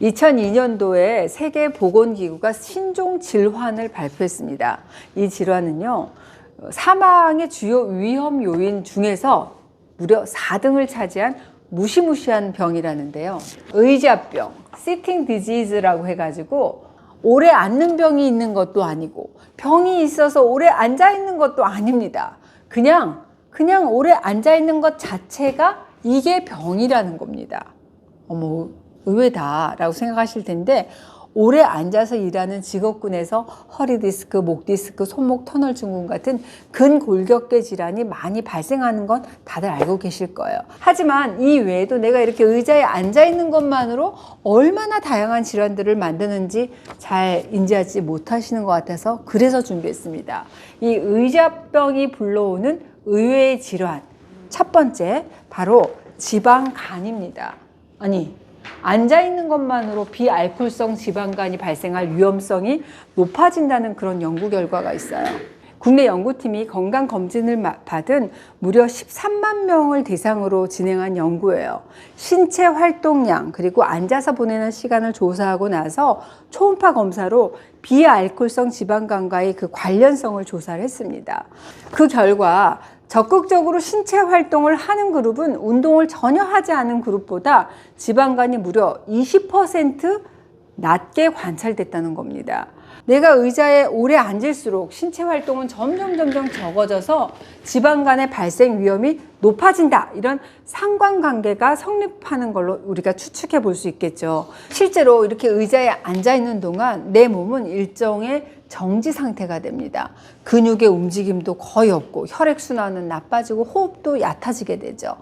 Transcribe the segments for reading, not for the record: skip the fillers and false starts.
2002년도에 세계보건기구가 신종 질환을 발표했습니다. 이 질환은요, 사망의 주요 위험 요인 중에서 무려 4등을 차지한 무시무시한 병이라는데요. 의자병, sitting disease라고 해가지고 오래 앉는 병이 있는 것도 아니고 병이 있어서 오래 앉아 있는 것도 아닙니다. 그냥 오래 앉아 있는 것 자체가 이게 병이라는 겁니다. 어머, 의외다라고 생각하실 텐데, 오래 앉아서 일하는 직업군에서 허리 디스크, 목 디스크, 손목 터널 증후군 같은 근골격계 질환이 많이 발생하는 건 다들 알고 계실 거예요. 하지만 이 외에도 내가 이렇게 의자에 앉아 있는 것만으로 얼마나 다양한 질환들을 만드는지 잘 인지하지 못하시는 것 같아서 그래서 준비했습니다. 이 의자병이 불러오는 의외의 질환, 첫 번째 바로 지방간입니다. 아니, 앉아있는 것만으로 비알코올성 지방간이 발생할 위험성이 높아진다는 그런 연구 결과가 있어요. 국내 연구팀이 건강검진을 받은 무려 13만 명을 대상으로 진행한 연구예요. 신체 활동량 그리고 앉아서 보내는 시간을 조사하고 나서 초음파 검사로 비알코올성 지방간과의 그 관련성을 조사를 했습니다. 그 결과 적극적으로 신체 활동을 하는 그룹은 운동을 전혀 하지 않은 그룹보다 지방간이 무려 20% 낮게 관찰됐다는 겁니다. 내가 의자에 오래 앉을수록 신체 활동은 점점 적어져서 지방간의 발생 위험이 높아진다. 이런 상관관계가 성립하는 걸로 우리가 추측해 볼 수 있겠죠. 실제로 이렇게 의자에 앉아 있는 동안 내 몸은 일종의 정지 상태가 됩니다. 근육의 움직임도 거의 없고 혈액순환은 나빠지고 호흡도 얕아지게 되죠.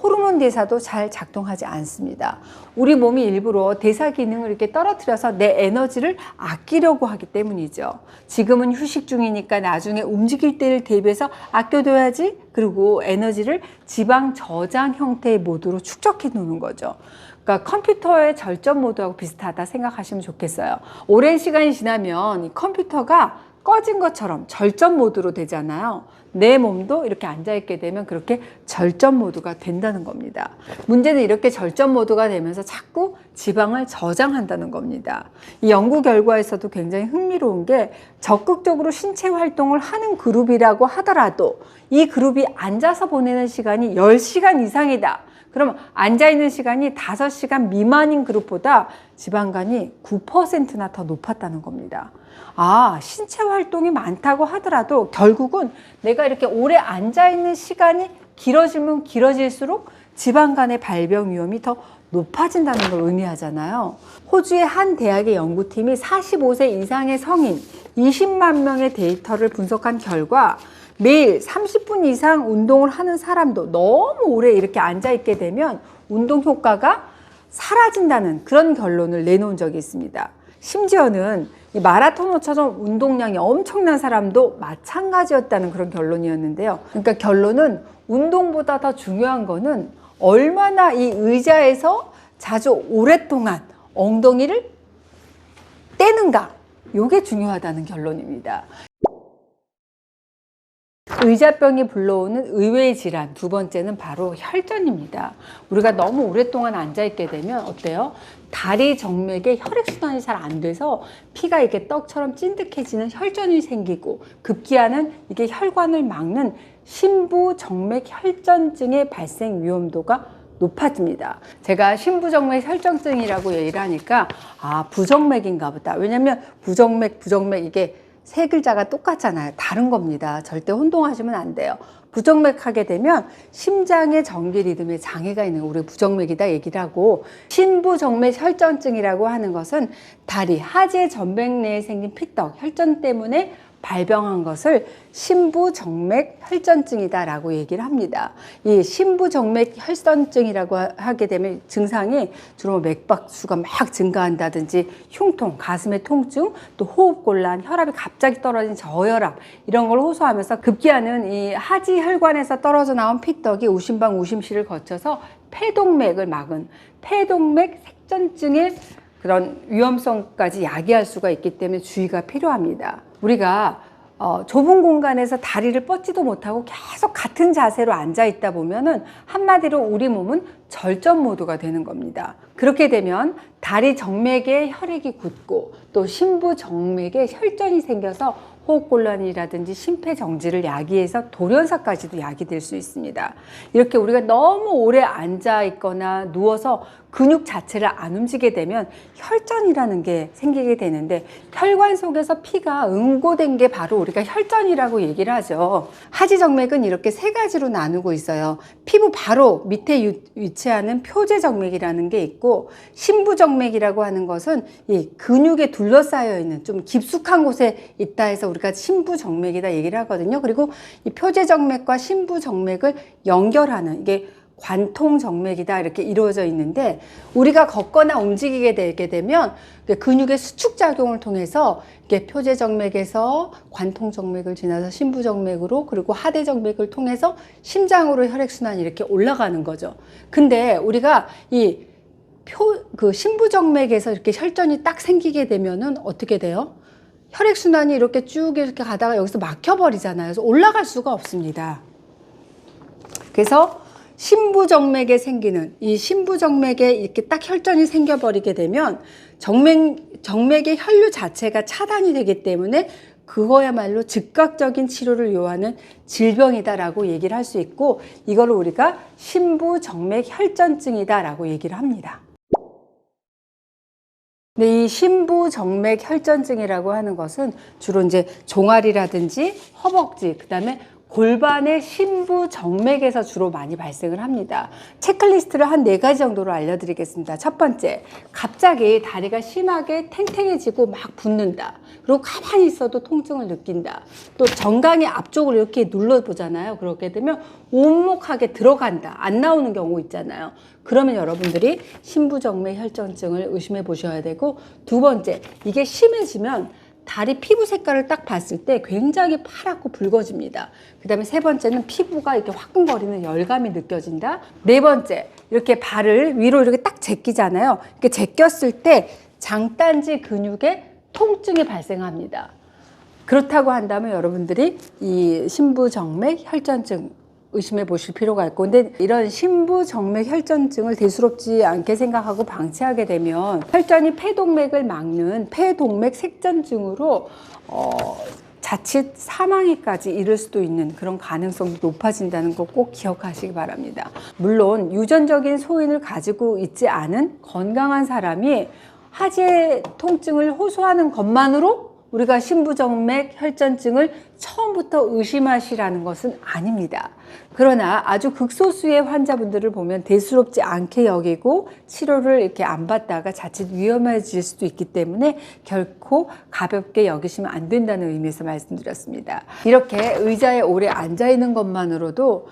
호르몬 대사도 잘 작동하지 않습니다. 우리 몸이 일부러 대사 기능을 이렇게 떨어뜨려서 내 에너지를 아끼려고 하기 때문이죠. 지금은 휴식 중이니까 나중에 움직일 때를 대비해서 아껴둬야지. 그리고 에너지를 지방 저장 형태의 모드로 축적해 놓는 거죠. 그러니까 컴퓨터의 절전 모드하고 비슷하다 생각하시면 좋겠어요. 오랜 시간이 지나면 이 컴퓨터가 꺼진 것처럼 절전 모드로 되잖아요. 내 몸도 이렇게 앉아있게 되면 그렇게 절전 모드가 된다는 겁니다. 문제는 이렇게 절전 모드가 되면서 자꾸 지방을 저장한다는 겁니다. 이 연구 결과에서도 굉장히 흥미로운 게 적극적으로 신체 활동을 하는 그룹이라고 하더라도 이 그룹이 앉아서 보내는 시간이 10시간 이상이다. 그러면 앉아있는 시간이 5시간 미만인 그룹보다 지방간이 9%나 더 높았다는 겁니다. 아, 신체 활동이 많다고 하더라도 결국은 내가 이렇게 오래 앉아있는 시간이 길어지면 길어질수록 지방간의 발병 위험이 더 높아진다는 걸 의미하잖아요. 호주의 한 대학의 연구팀이 45세 이상의 성인 20만 명의 데이터를 분석한 결과 매일 30분 이상 운동을 하는 사람도 너무 오래 이렇게 앉아있게 되면 운동 효과가 사라진다는 그런 결론을 내놓은 적이 있습니다. 심지어는 이 마라토너처럼 운동량이 엄청난 사람도 마찬가지였다는 그런 결론이었는데요. 그러니까 결론은 운동보다 더 중요한 거는 얼마나 이 의자에서 자주 오랫동안 엉덩이를 떼는가, 이게 중요하다는 결론입니다. 의자병이 불러오는 의외의 질환, 두 번째는 바로 혈전입니다. 우리가 너무 오랫동안 앉아있게 되면 어때요? 다리 정맥에 혈액순환이 잘 안 돼서 피가 이렇게 떡처럼 찐득해지는 혈전이 생기고 급기야는 이게 혈관을 막는 심부정맥 혈전증의 발생 위험도가 높아집니다. 제가 심부정맥 혈전증이라고 얘기를 하니까 아, 부정맥인가 보다. 왜냐면 부정맥 이게 세 글자가 똑같잖아요. 다른 겁니다. 절대 혼동하시면 안 돼요. 부정맥 하게 되면 심장의 전기 리듬에 장애가 있는 거 우리 부정맥이다 얘기를 하고, 신부정맥 혈전증이라고 하는 것은 다리 하지 전맥 내에 생긴 피떡 혈전 때문에 발병한 것을 신부정맥 혈전증이다라고 얘기를 합니다. 이 신부정맥 혈전증이라고 하게 되면 증상이 주로 맥박수가 막 증가한다든지 흉통, 가슴의 통증, 또 호흡곤란, 혈압이 갑자기 떨어진 저혈압 이런 걸 호소하면서 급기야는 이 하지 혈관에서 떨어져 나온 피떡이 우심방 우심실을 거쳐서 폐동맥을 막은 폐동맥 색전증의 그런 위험성까지 야기할 수가 있기 때문에 주의가 필요합니다. 우리가 좁은 공간에서 다리를 뻗지도 못하고 계속 같은 자세로 앉아 있다 보면은 한마디로 우리 몸은 절전 모드가 되는 겁니다. 그렇게 되면 다리 정맥에 혈액이 굳고 또 심부 정맥에 혈전이 생겨서 호흡곤란이라든지 심폐정지를 야기해서 돌연사까지도 야기될 수 있습니다. 이렇게 우리가 너무 오래 앉아 있거나 누워서 근육 자체를 안 움직이게 되면 혈전이라는 게 생기게 되는데, 혈관 속에서 피가 응고된 게 바로 우리가 혈전이라고 얘기를 하죠. 하지정맥은 이렇게 세 가지로 나누고 있어요. 피부 바로 밑에 위치하는 표제정맥이라는 게 있고, 심부정맥이라고 하는 것은 이 근육에 둘러싸여 있는 좀 깊숙한 곳에 있다 해서 우리가 심부정맥이다 얘기를 하거든요. 그리고 이 표제정맥과 심부정맥을 연결하는 이게 관통정맥이다 이렇게 이루어져 있는데, 우리가 걷거나 움직이게 되게 되면 근육의 수축작용을 통해서 이렇게 표제정맥에서 관통정맥을 지나서 심부정맥으로, 그리고 하대정맥을 통해서 심장으로 혈액순환이 이렇게 올라가는 거죠. 근데 우리가 그 심부정맥에서 이렇게 혈전이 딱 생기게 되면은 어떻게 돼요? 혈액순환이 이렇게 쭉 이렇게 가다가 여기서 막혀버리잖아요. 그래서 올라갈 수가 없습니다. 그래서 심부정맥에 생기는 이 심부정맥에 이렇게 딱 혈전이 생겨버리게 되면 정맥의 혈류 자체가 차단이 되기 때문에 그거야말로 즉각적인 치료를 요하는 질병이다라고 얘기를 할 수 있고, 이거를 우리가 심부정맥 혈전증이다라고 얘기를 합니다. 근데 이 심부정맥 혈전증이라고 하는 것은 주로 이제 종아리라든지 허벅지, 그다음에 골반의 심부정맥에서 주로 많이 발생을 합니다. 체크리스트를 한 4가지 정도로 알려드리겠습니다. 첫 번째, 갑자기 다리가 심하게 탱탱해지고 막 붓는다. 그리고 가만히 있어도 통증을 느낀다. 또 정강이 앞쪽을 이렇게 눌러보잖아요. 그렇게 되면 오목하게 들어간다. 안 나오는 경우 있잖아요. 그러면 여러분들이 심부정맥 혈전증을 의심해 보셔야 되고, 두 번째, 이게 심해지면 다리 피부 색깔을 딱 봤을 때 굉장히 파랗고 붉어집니다. 그 다음에 세 번째는 피부가 이렇게 화끈거리는 열감이 느껴진다. 네 번째, 이렇게 발을 위로 이렇게 딱 제끼잖아요. 이렇게 제꼈을 때 장딴지 근육에 통증이 발생합니다. 그렇다고 한다면 여러분들이 이 심부정맥 혈전증 의심해 보실 필요가 있고, 근데 이런 심부정맥 혈전증을 대수롭지 않게 생각하고 방치하게 되면 혈전이 폐동맥을 막는 폐동맥 색전증으로 자칫 사망에까지 이를 수도 있는 그런 가능성이 높아진다는 거 꼭 기억하시기 바랍니다. 물론 유전적인 소인을 가지고 있지 않은 건강한 사람이 하지의 통증을 호소하는 것만으로 우리가 심부정맥 혈전증을 처음부터 의심하시라는 것은 아닙니다. 그러나 아주 극소수의 환자분들을 보면 대수롭지 않게 여기고 치료를 이렇게 안 받다가 자칫 위험해질 수도 있기 때문에 결코 가볍게 여기시면 안 된다는 의미에서 말씀드렸습니다. 이렇게 의자에 오래 앉아 있는 것만으로도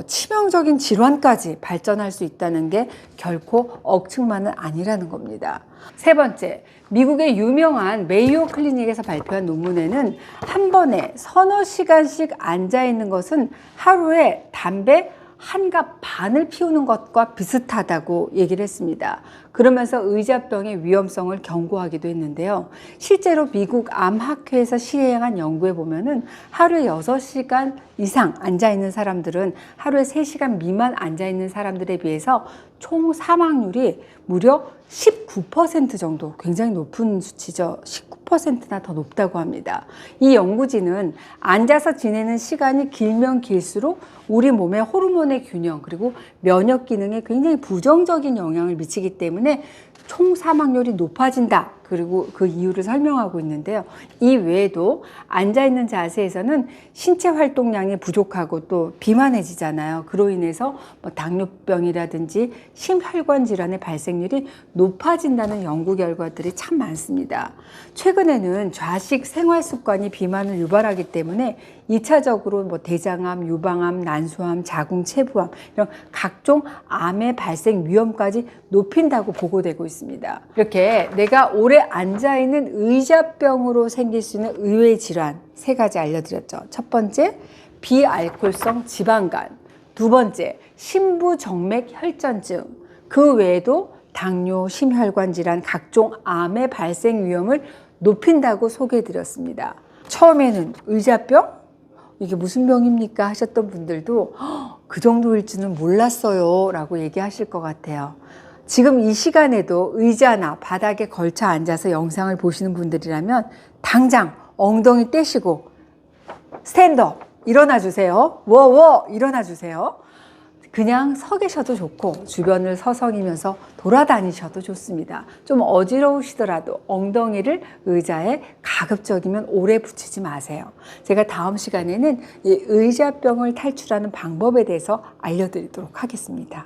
치명적인 질환까지 발전할 수 있다는 게 결코 억측만은 아니라는 겁니다. 세 번째, 미국의 유명한 메이오 클리닉에서 발표한 논문에는 한 번에 서너 시간씩 앉아 있는 것은 하루에 담배 한 갑 반을 피우는 것과 비슷하다고 얘기를 했습니다. 그러면서 의자병의 위험성을 경고하기도 했는데요. 실제로 미국 암학회에서 시행한 연구에 보면은 하루에 6시간 이상 앉아있는 사람들은 하루에 3시간 미만 앉아있는 사람들에 비해서 총 사망률이 무려 19% 정도, 굉장히 높은 수치죠. 19%나 더 높다고 합니다. 이 연구진은 앉아서 지내는 시간이 길면 길수록 우리 몸의 호르몬의 균형 그리고 면역 기능에 굉장히 부정적인 영향을 미치기 때문에 총 사망률이 높아진다. 그리고 그 이유를 설명하고 있는데요. 이 외에도 앉아있는 자세에서는 신체 활동량이 부족하고 또 비만해지잖아요. 그로 인해서 당뇨병이라든지 심혈관 질환의 발생률이 높아진다는 연구 결과들이 참 많습니다. 최근에는 좌식 생활 습관이 비만을 유발하기 때문에 2차적으로 대장암, 유방암, 난소암, 자궁 체부암 이런 각종 암의 발생 위험까지 높인다고 보고되고 있습니다. 이렇게 내가 오래 앉아있는 의자병으로 생길 수 있는 의외의 질환 3가지 알려드렸죠. 첫 번째, 비알코올성 지방간. 두 번째, 심부정맥 혈전증. 그 외에도 당뇨, 심혈관 질환, 각종 암의 발생 위험을 높인다고 소개해드렸습니다. 처음에는 의자병? 이게 무슨 병입니까? 하셨던 분들도 그 정도일 줄은 몰랐어요 라고 얘기하실 것 같아요. 지금 이 시간에도 의자나 바닥에 걸쳐 앉아서 영상을 보시는 분들이라면 당장 엉덩이 떼시고 스탠드업 일어나 주세요. 워워 일어나 주세요. 그냥 서 계셔도 좋고 주변을 서성이면서 돌아다니셔도 좋습니다. 좀 어지러우시더라도 엉덩이를 의자에 가급적이면 오래 붙이지 마세요. 제가 다음 시간에는 이 의자병을 탈출하는 방법에 대해서 알려드리도록 하겠습니다.